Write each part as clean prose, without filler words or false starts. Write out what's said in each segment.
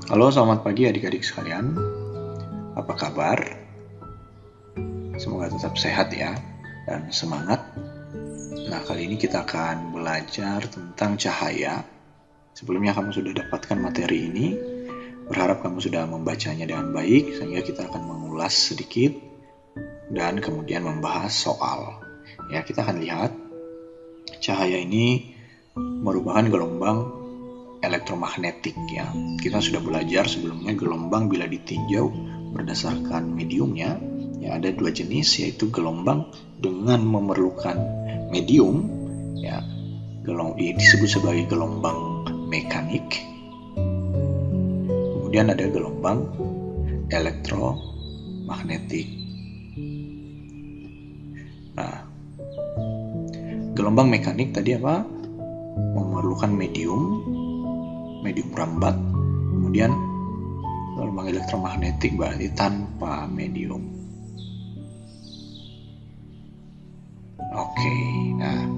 Halo, selamat pagi adik-adik sekalian. Apa kabar? Semoga tetap sehat ya dan semangat. Nah, kali ini kita akan belajar tentang cahaya. Sebelumnya kamu sudah dapatkan materi ini. Berharap kamu sudah membacanya dengan baik sehingga kita akan mengulas sedikit dan kemudian membahas soal. Ya, kita akan lihat cahaya ini merupakan gelombang elektromagnetik ya. Kita sudah belajar sebelumnya gelombang bila ditinjau berdasarkan mediumnya ya, ada dua jenis, yaitu gelombang dengan memerlukan medium ya, disebut sebagai gelombang mekanik. Kemudian ada gelombang elektromagnetik. Nah, gelombang mekanik tadi apa? Memerlukan medium merambat. Kemudian gelombang elektromagnetik berarti tanpa medium. Oke, nah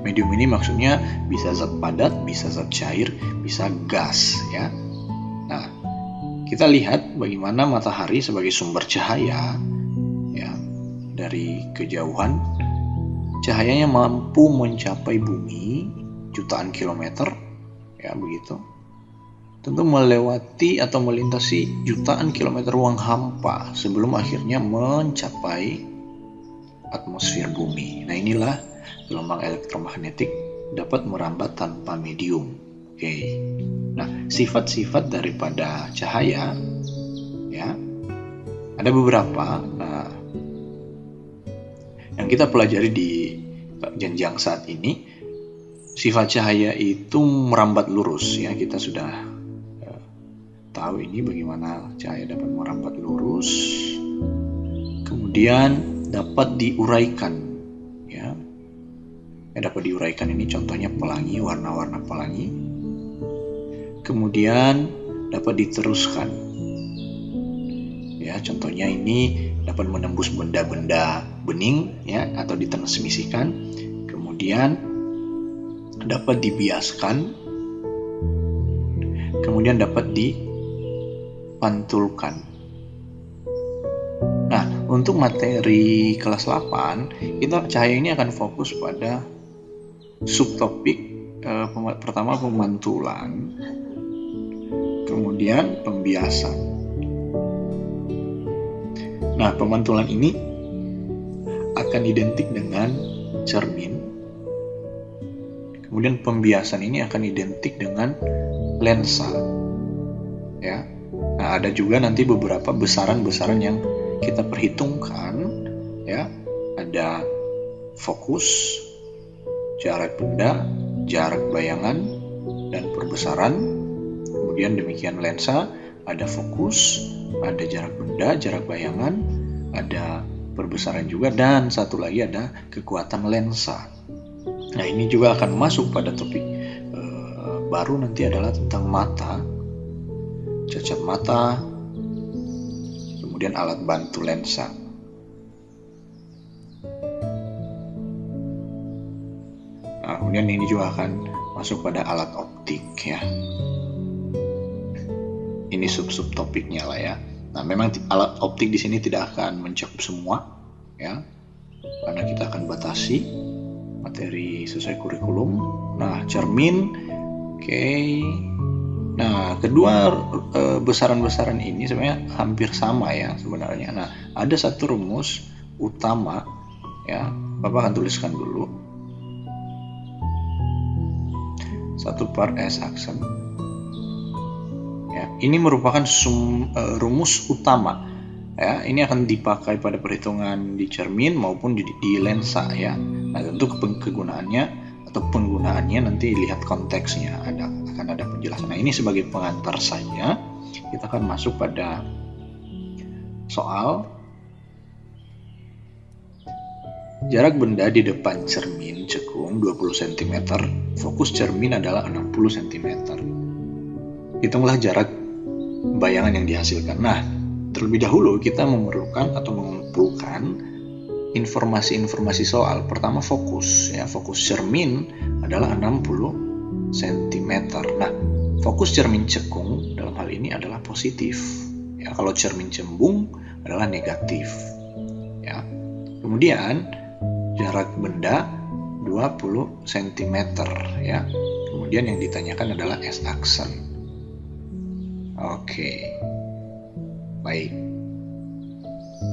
medium ini maksudnya bisa zat padat, bisa zat cair, bisa gas ya. Nah, kita lihat bagaimana matahari sebagai sumber cahaya ya, dari kejauhan cahayanya mampu mencapai bumi jutaan kilometer ya, begitu. Tentu melewati atau melintasi jutaan kilometer ruang hampa sebelum akhirnya mencapai atmosfer bumi. Nah, inilah gelombang elektromagnetik dapat merambat tanpa medium. Oke. Nah, sifat-sifat daripada cahaya ya, ada beberapa. Nah, yang kita pelajari di jenjang saat ini, sifat cahaya itu merambat lurus ya. Kita sudah tahu ini bagaimana cahaya dapat merambat lurus. Kemudian dapat diuraikan ya. Dapat diuraikan ini contohnya pelangi, warna-warna pelangi. Kemudian dapat diteruskan. Ya, contohnya ini dapat menembus benda-benda bening ya, atau ditransmisikan. Kemudian dapat dibiaskan, kemudian dapat dipantulkan. Nah, untuk materi kelas 8, kita cahaya ini akan fokus pada subtopik pertama pemantulan, kemudian pembiasan. Nah, pemantulan ini akan identik dengan cermin. Kemudian pembiasan ini akan identik dengan lensa. Ya. Nah, ada juga nanti beberapa besaran-besaran yang kita perhitungkan ya. Ada fokus, jarak benda, jarak bayangan, dan perbesaran. Kemudian demikian lensa, ada fokus, ada jarak benda, jarak bayangan, ada perbesaran juga, dan satu lagi ada kekuatan lensa. Nah, ini juga akan masuk pada topik baru nanti adalah tentang mata, cacat mata, kemudian alat bantu lensa. Nah, kemudian ini juga akan masuk pada alat optik ya. Ini sub-sub topiknya lah ya. Nah, memang alat optik di sini tidak akan mencakup semua ya, karena kita akan batasi materi sesuai kurikulum. Nah, cermin, oke. Nah, kedua besaran-besaran ini sebenarnya hampir sama ya sebenarnya. Nah, ada satu rumus utama ya, Bapak akan tuliskan dulu. 1/S aksen. Ya, ini merupakan rumus utama. Ya, ini akan dipakai pada perhitungan di cermin maupun di lensa ya. Nah, tentu kegunaannya atau penggunaannya nanti lihat konteksnya, akan ada penjelasan. Nah, ini sebagai pengantar saja. Kita akan masuk pada soal. Jarak benda di depan cermin cekung 20 cm, fokus cermin adalah 60 cm. Hitunglah jarak bayangan yang dihasilkan. Nah, terlebih dahulu kita memerlukan atau mengumpulkan informasi-informasi soal. Pertama fokus ya, fokus cermin adalah 60 cm. Nah, fokus cermin cekung dalam hal ini adalah positif. Ya, kalau cermin cembung adalah negatif. Ya. Kemudian jarak benda 20 cm ya. Kemudian yang ditanyakan adalah S-aksen. Oke. Baik.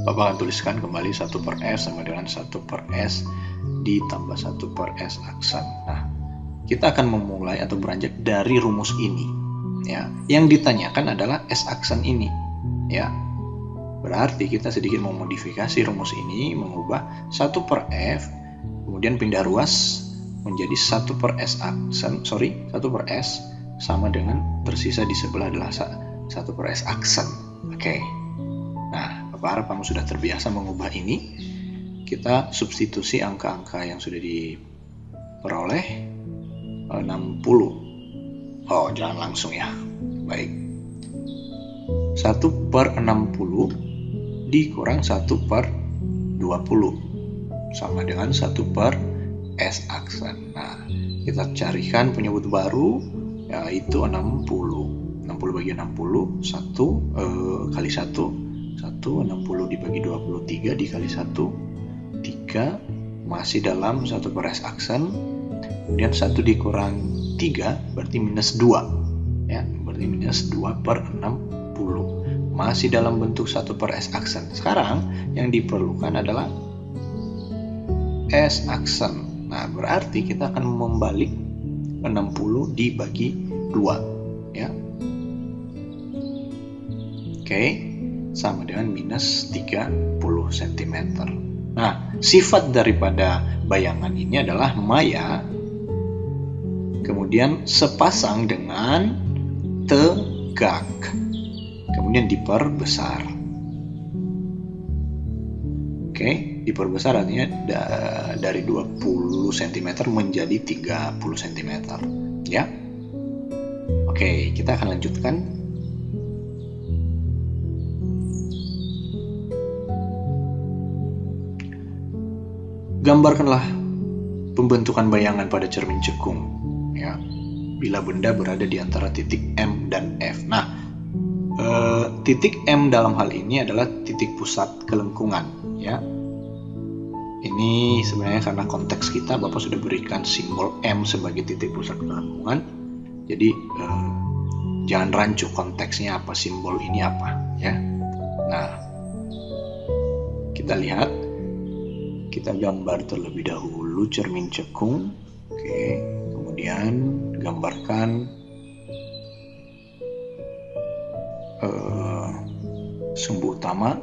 Bapak akan tuliskan kembali 1/S sama dengan 1/S ditambah 1/S aksen. Nah, kita akan memulai atau beranjak dari rumus ini. Ya, yang ditanyakan adalah S-aksen ini. Ya, berarti kita sedikit memodifikasi rumus ini, mengubah 1/F, kemudian pindah ruas menjadi 1/S aksen, 1/S sama dengan tersisa di sebelah adalah 1/S aksen. Oke. Nah, Bapak harap kamu sudah terbiasa mengubah ini. Kita substitusi angka-angka yang sudah diperoleh 60. Oh, jangan langsung ya. Baik. 1/60 dikurang 1/20 sama dengan 1/S aksen. Nah, kita carikan penyebut baru, yaitu 60. 60 bagi 60, 1 kali 1, 60 dibagi 23 dikali 1, 3, masih dalam 1/S aksen. Kemudian 1 dikurang 3 berarti minus 2. Ya, berarti minus 2/60. Masih dalam bentuk 1/S aksen. Sekarang yang diperlukan adalah S aksen. Nah, berarti kita akan membalik 60 dibagi 2. Ya. Oke, sama dengan minus 30 cm. Nah, sifat daripada bayangan ini adalah maya, kemudian sepasang dengan tegak, kemudian diperbesar. Oke, diperbesar artinya dari 20 cm menjadi 30 cm. Ya. Oke, kita akan lanjutkan. Gambarkanlah pembentukan bayangan pada cermin cekung, ya, bila benda berada di antara titik M dan F. Nah, titik M dalam hal ini adalah titik pusat kelengkungan, ya. Ini sebenarnya karena konteks kita, Bapak sudah berikan simbol M sebagai titik pusat kelengkungan. Jadi jangan rancu konteksnya apa, simbol ini apa, ya. Nah, kita lihat. Kita gambar terlebih dahulu cermin cekung. Oke, kemudian gambarkan sumbu utama.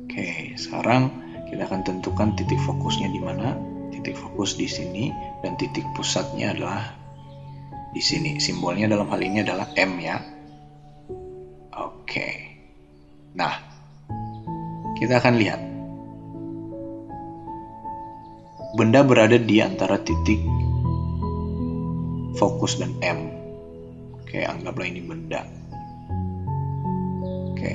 Oke, sekarang kita akan tentukan titik fokusnya di mana. Titik fokus di sini dan titik pusatnya adalah di sini. Simbolnya dalam hal ini adalah M, ya. Oke. Nah, kita akan lihat. Benda berada di antara titik fokus dan M. Oke, anggaplah ini benda. Oke.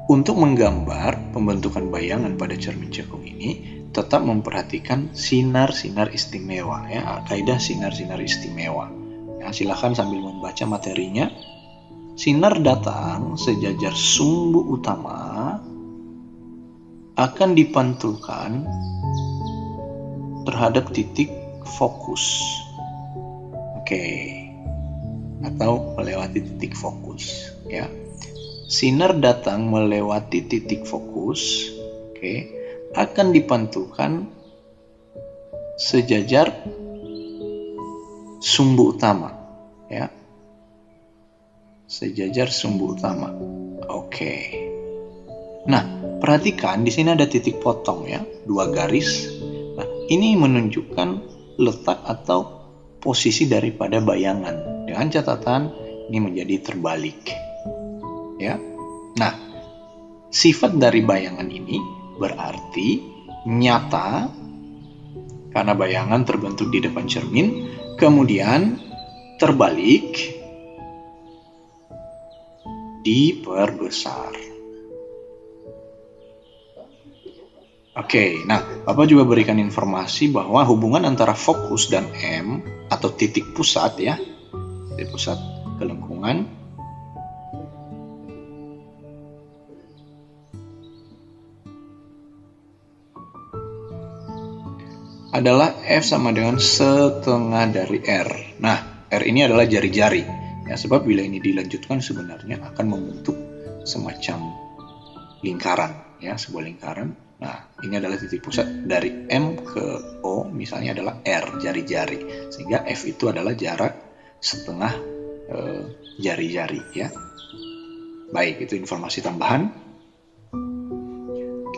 Untuk menggambar pembentukan bayangan pada cermin cekung ini, tetap memperhatikan sinar-sinar istimewa, ya, kaidah sinar-sinar istimewa. Ya, silakan sambil membaca materinya. Sinar datang sejajar sumbu utama akan dipantulkan terhadap titik fokus. Oke. Atau melewati titik fokus, ya. Sinar datang melewati titik fokus, oke, akan dipantulkan sejajar sumbu utama, ya. Sejajar sumbu utama. Oke. Nah, perhatikan di sini ada titik potong, ya, 2 garis. Nah, ini menunjukkan letak atau posisi daripada bayangan. Dengan catatan ini menjadi terbalik, ya. Nah, sifat dari bayangan ini berarti nyata karena bayangan terbentuk di depan cermin, kemudian terbalik, diperbesar. Oke, nah Bapak juga berikan informasi bahwa hubungan antara fokus dan M atau titik pusat ya, titik pusat kelengkungan adalah F sama dengan setengah dari R. Nah, R ini adalah jari-jari ya, sebab bila ini dilanjutkan sebenarnya akan membentuk semacam lingkaran ya, sebuah lingkaran. Nah, ini adalah titik pusat dari M ke O, misalnya adalah R, jari-jari. Sehingga F itu adalah jarak setengah jari-jari ya. Baik, itu informasi tambahan.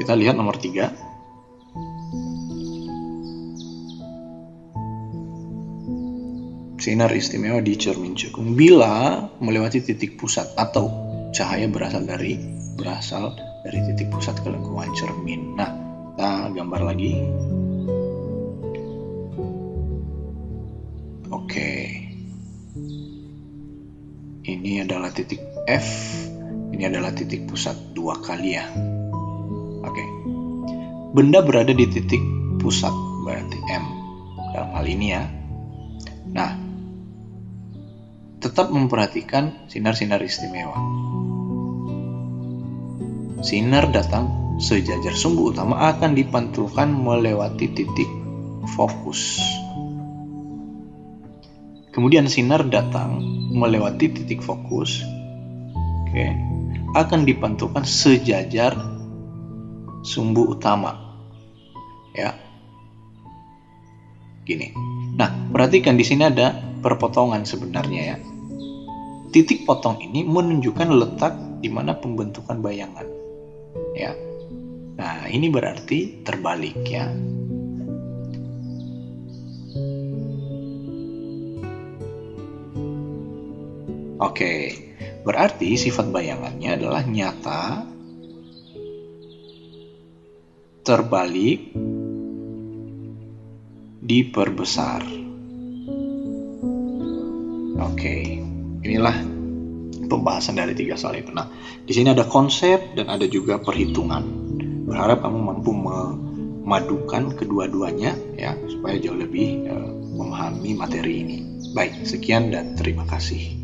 Kita lihat nomor 3. Sinar istimewa di cermin cekung bila melewati titik pusat atau cahaya berasal dari titik pusat kelengkungan cermin. Nah, kita gambar lagi. Oke. Ini adalah titik F. Ini adalah titik pusat 2 kali ya. Oke. Benda berada di titik pusat berarti M dalam hal ini ya. Nah, tetap memperhatikan sinar-sinar istimewa. Sinar datang sejajar, sumbu utama akan dipantulkan melewati titik fokus. Kemudian sinar datang melewati titik fokus, akan dipantulkan sejajar sumbu utama. Ya. Gini. Nah, perhatikan di sini ada perpotongan sebenarnya ya. Titik potong ini menunjukkan letak di mana pembentukan bayangan. Ya. Nah, ini berarti terbalik ya. Oke, berarti sifat bayangannya adalah nyata, terbalik, diperbesar. Oke, inilah pembahasan dari 3 soal itu. Nah, di sini ada konsep dan ada juga perhitungan. Berharap kamu mampu memadukan kedua-duanya ya, supaya jauh lebih memahami materi ini. Baik, sekian dan terima kasih.